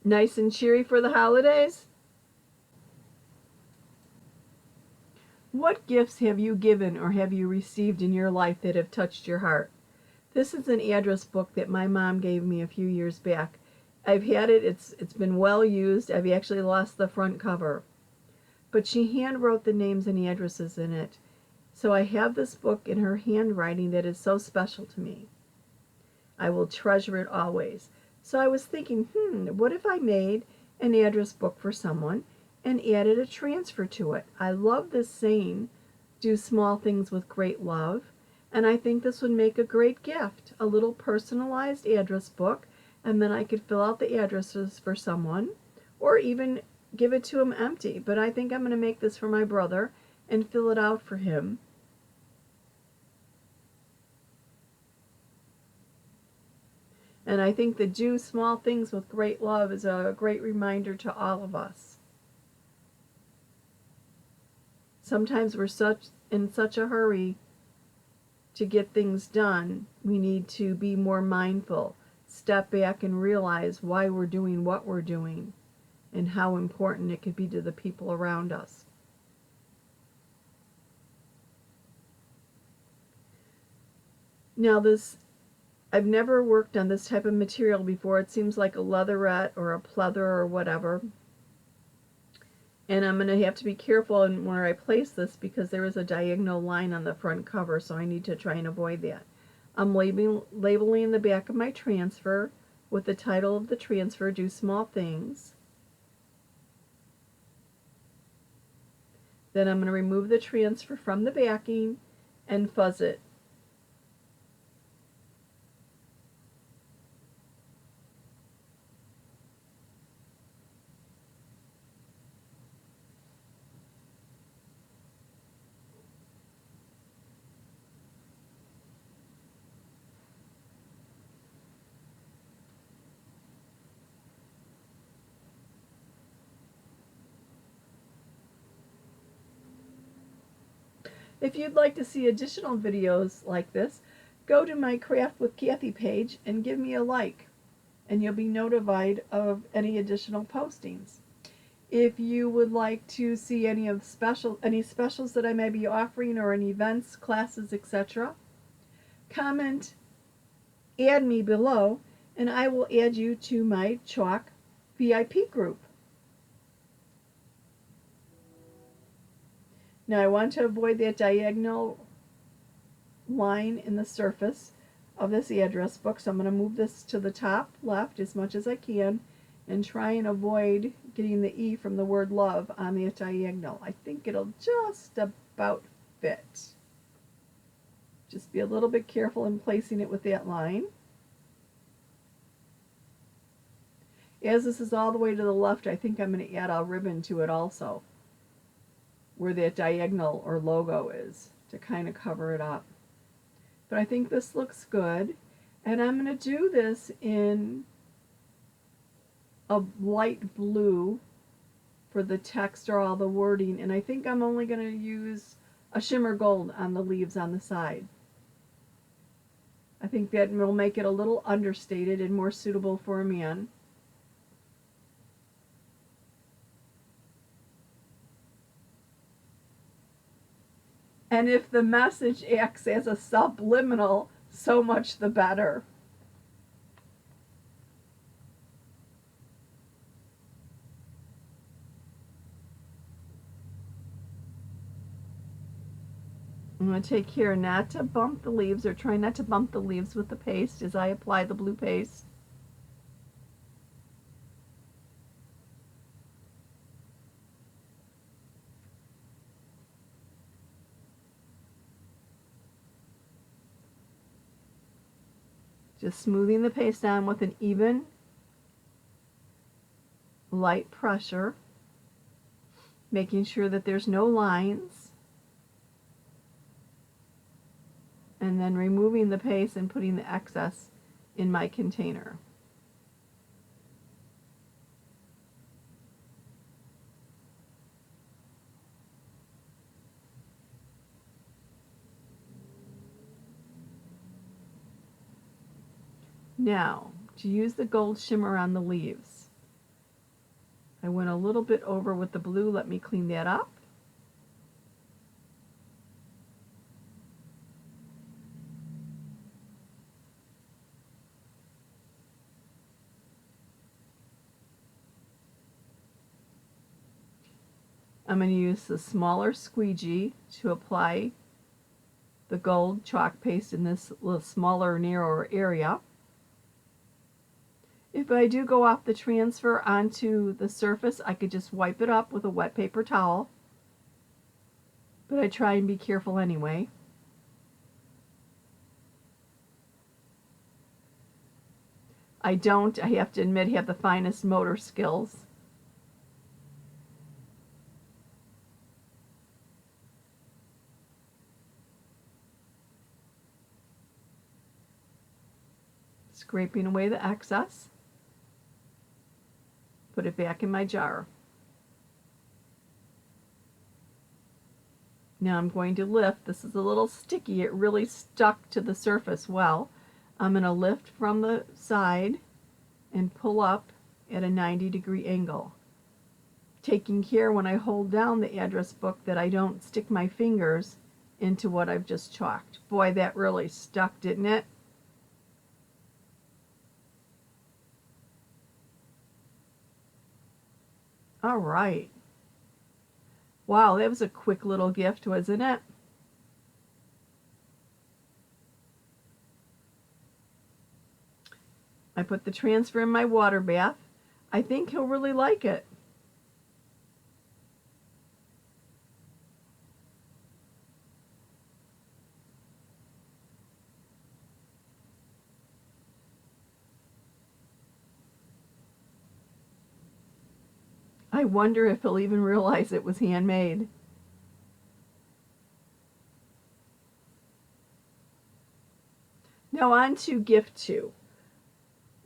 Nice and cheery for the holidays? What gifts have you given or have you received in your life that have touched your heart? This is an address book that my mom gave me a few years back. I've had it, it's been well used. I've actually lost the front cover. But she hand wrote the names and addresses in it. So I have this book in her handwriting that is so special to me. I will treasure it always. So I was thinking, what if I made an address book for someone and added a transfer to it? I love this saying, do small things with great love. And I think this would make a great gift, a little personalized address book, and then I could fill out the addresses for someone or even give it to him empty. But I think I'm going to make this for my brother and fill it out for him. And I think the do small things with great love is a great reminder to all of us. Sometimes we're in such a hurry to get things done. We need to be more mindful, step back and realize why we're doing what we're doing and how important it could be to the people around us. Now I've never worked on this type of material before. It seems like a leatherette or a pleather or whatever. And I'm going to have to be careful in where I place this because there is a diagonal line on the front cover, so I need to try and avoid that. I'm labeling the back of my transfer with the title of the transfer, Do Small Things. Then I'm going to remove the transfer from the backing and fuzz it. If you'd like to see additional videos like this, go to my Craft with Kathie page and give me a like, and you'll be notified of any additional postings. If you would like to see any specials that I may be offering or any events, classes, etc., comment, add me below, and I will add you to my chalk VIP group. Now I want to avoid that diagonal line in the surface of this address book, so I'm going to move this to the top left as much as I can and try and avoid getting the E from the word love on the diagonal. I think it'll just about fit. Just be a little bit careful in placing it with that line. As this is all the way to the left, I think I'm going to add a ribbon to it also, where that diagonal or logo is, to kind of cover it up. But I think this looks good, and I'm going to do this in a light blue for the text or all the wording, and I think I'm only going to use a shimmer gold on the leaves on the side. I think that will make it a little understated and more suitable for a man. And if the message acts as a subliminal, so much the better. I'm going to take care not to bump the leaves, or try not to bump the leaves with the paste as I apply the blue paste. Just smoothing the paste on with an even, light pressure, making sure that there's no lines, and then removing the paste and putting the excess in my container. Now, to use the gold shimmer on the leaves, I went a little bit over with the blue. Let me clean that up. I'm going to use the smaller squeegee to apply the gold chalk paste in this little smaller, narrower area. If I do go off the transfer onto the surface, I could just wipe it up with a wet paper towel. But I try and be careful anyway. I don't, I have to admit, have the finest motor skills. Scraping away the excess. Put it back in my jar. Now I'm going to lift. This is a little sticky. It really stuck to the surface well. I'm going to lift from the side and pull up at a 90-degree angle. Taking care when I hold down the address book that I don't stick my fingers into what I've just chalked. Boy, that really stuck, didn't it? All right. Wow, that was a quick little gift, wasn't it? I put the transfer in my water bath. I think he'll really like it. I wonder if he'll even realize it was handmade. Now on to gift 2.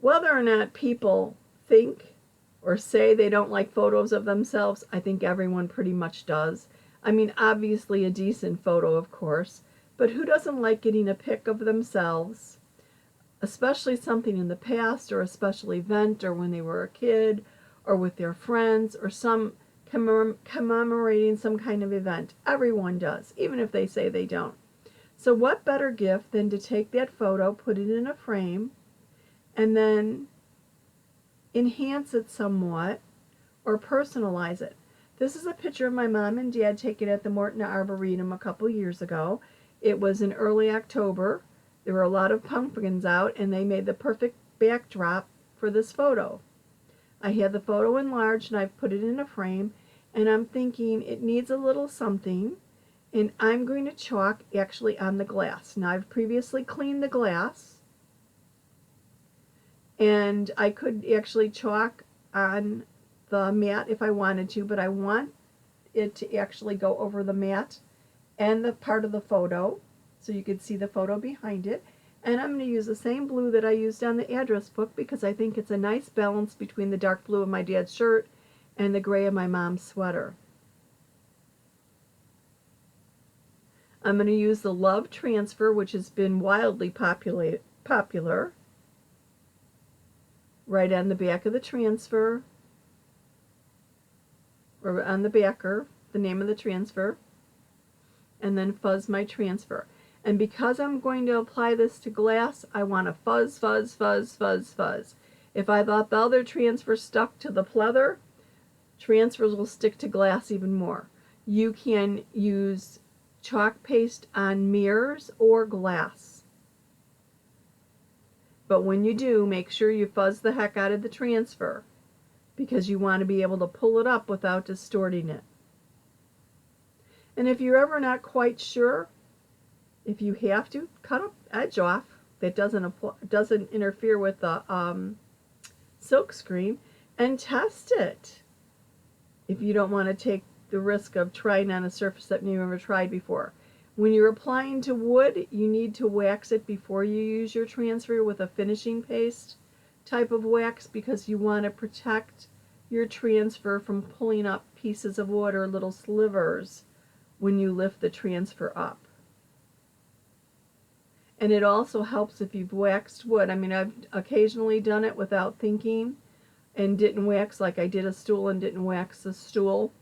Whether or not people think or say they don't like photos of themselves, I think everyone pretty much does. I mean, obviously a decent photo, of course, but who doesn't like getting a pic of themselves, especially something in the past or a special event or when they were a kid or with their friends or some commemorating some kind of event. Everyone does, even if they say they don't. So what better gift than to take that photo, put it in a frame, and then enhance it somewhat or personalize it. This is a picture of my mom and dad taken at the Morton Arboretum a couple years ago. It was in early October. There were a lot of pumpkins out, and they made the perfect backdrop for this photo. I had the photo enlarged, and I've put it in a frame, and I'm thinking it needs a little something, and I'm going to chalk actually on the glass. Now, I've previously cleaned the glass, and I could actually chalk on the mat if I wanted to, but I want it to actually go over the mat and the part of the photo, so you could see the photo behind it. And I'm going to use the same blue that I used on the address book because I think it's a nice balance between the dark blue of my dad's shirt and the gray of my mom's sweater. I'm going to use the Love Transfer, which has been wildly popular, right on the back of the transfer, or on the backer, the name of the transfer, and then fuzz my transfer. And because I'm going to apply this to glass, I want to fuzz, fuzz, fuzz, fuzz, fuzz. If I thought the other transfer stuck to the pleather, transfers will stick to glass even more. You can use chalk paste on mirrors or glass. But when you do, make sure you fuzz the heck out of the transfer because you want to be able to pull it up without distorting it. And if you're ever not quite sure, if you have to, cut an edge off that doesn't interfere with the silk screen and test it. If you don't want to take the risk of trying on a surface that you've never tried before. When you're applying to wood, you need to wax it before you use your transfer with a finishing paste type of wax because you want to protect your transfer from pulling up pieces of wood or little slivers when you lift the transfer up. And it also helps if you've waxed wood. I mean, I've occasionally done it without thinking, and didn't wax like I did a stool and didn't wax the stool.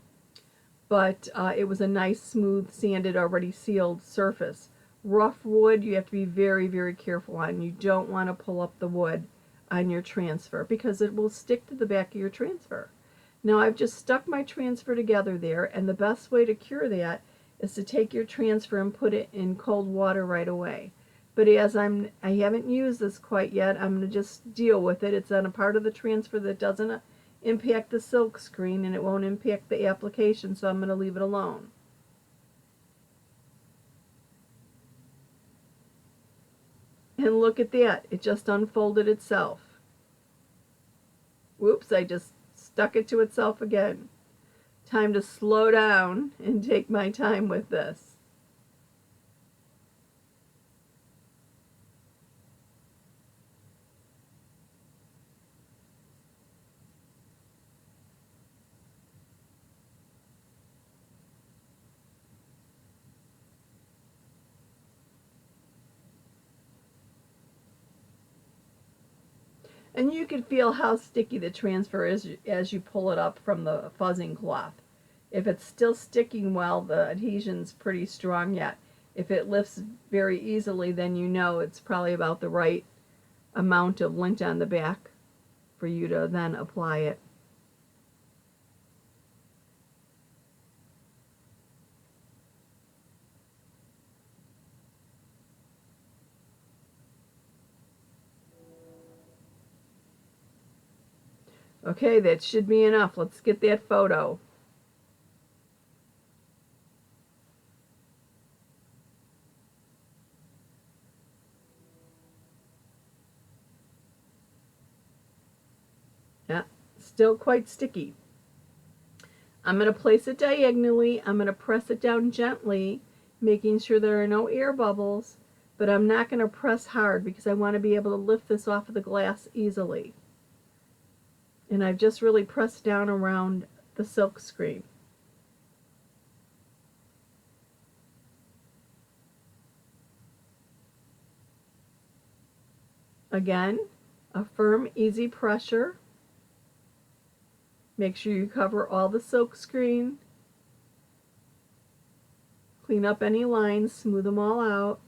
But it was a nice, smooth, sanded, already sealed surface. Rough wood, you have to be very, very careful on. You don't want to pull up the wood on your transfer because it will stick to the back of your transfer. Now I've just stuck my transfer together there, and the best way to cure that is to take your transfer and put it in cold water right away. But as I haven't used this quite yet, I'm going to just deal with it. It's on a part of the transfer that doesn't impact the silk screen, and it won't impact the application, so I'm going to leave it alone. And look at that, it just unfolded itself. Whoops, I just stuck it to itself again. Time to slow down and take my time with this. And you can feel how sticky the transfer is as you pull it up from the fuzzing cloth. If it's still sticking well, the adhesion's pretty strong yet. If it lifts very easily, then you know it's probably about the right amount of lint on the back for you to then apply it. Okay, that should be enough. Let's get that photo. Yeah, still quite sticky. I'm going to place it diagonally. I'm going to press it down gently, making sure there are no air bubbles, but I'm not going to press hard because I want to be able to lift this off of the glass easily. And I've just really pressed down around the silk screen. Again, a firm, easy pressure. Make sure you cover all the silk screen. Clean up any lines, smooth them all out.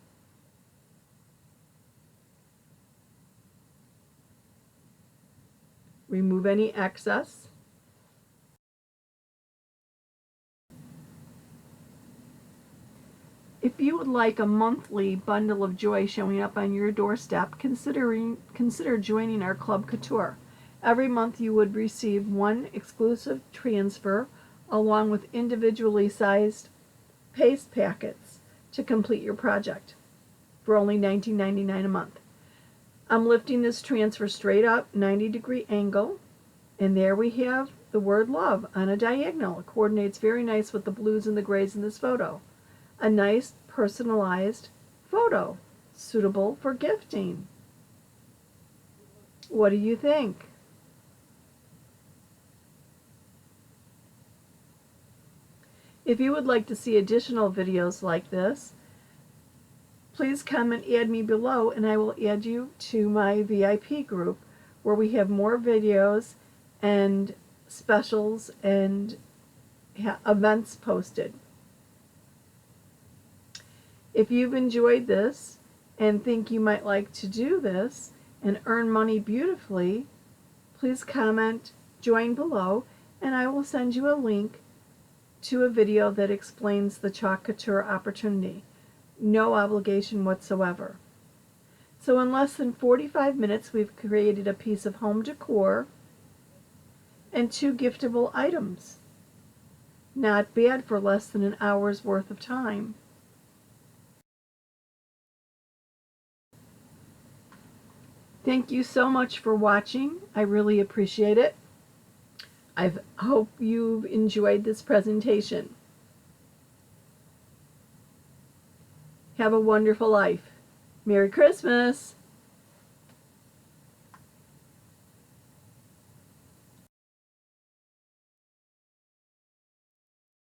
Remove any excess. If you would like a monthly bundle of joy showing up on your doorstep, consider joining our Club Couture. Every month you would receive one exclusive transfer along with individually sized paste packets to complete your project for only $19.99 a month. I'm lifting this transfer straight up, 90-degree angle, and there we have the word love on a diagonal. It coordinates very nice with the blues and the grays in this photo. A nice personalized photo, suitable for gifting. What do you think? If you would like to see additional videos like this, please comment, add me below, and I will add you to my VIP group where we have more videos and specials and events posted. If you've enjoyed this and think you might like to do this and earn money beautifully, please comment, join below, and I will send you a link to a video that explains the Chalk Couture opportunity. No obligation whatsoever. So in less than 45 minutes, we've created a piece of home decor and 2 giftable items. Not bad for less than an hour's worth of time. Thank you so much for watching. I really appreciate it. I hope you've enjoyed this presentation. Have a wonderful life. Merry Christmas!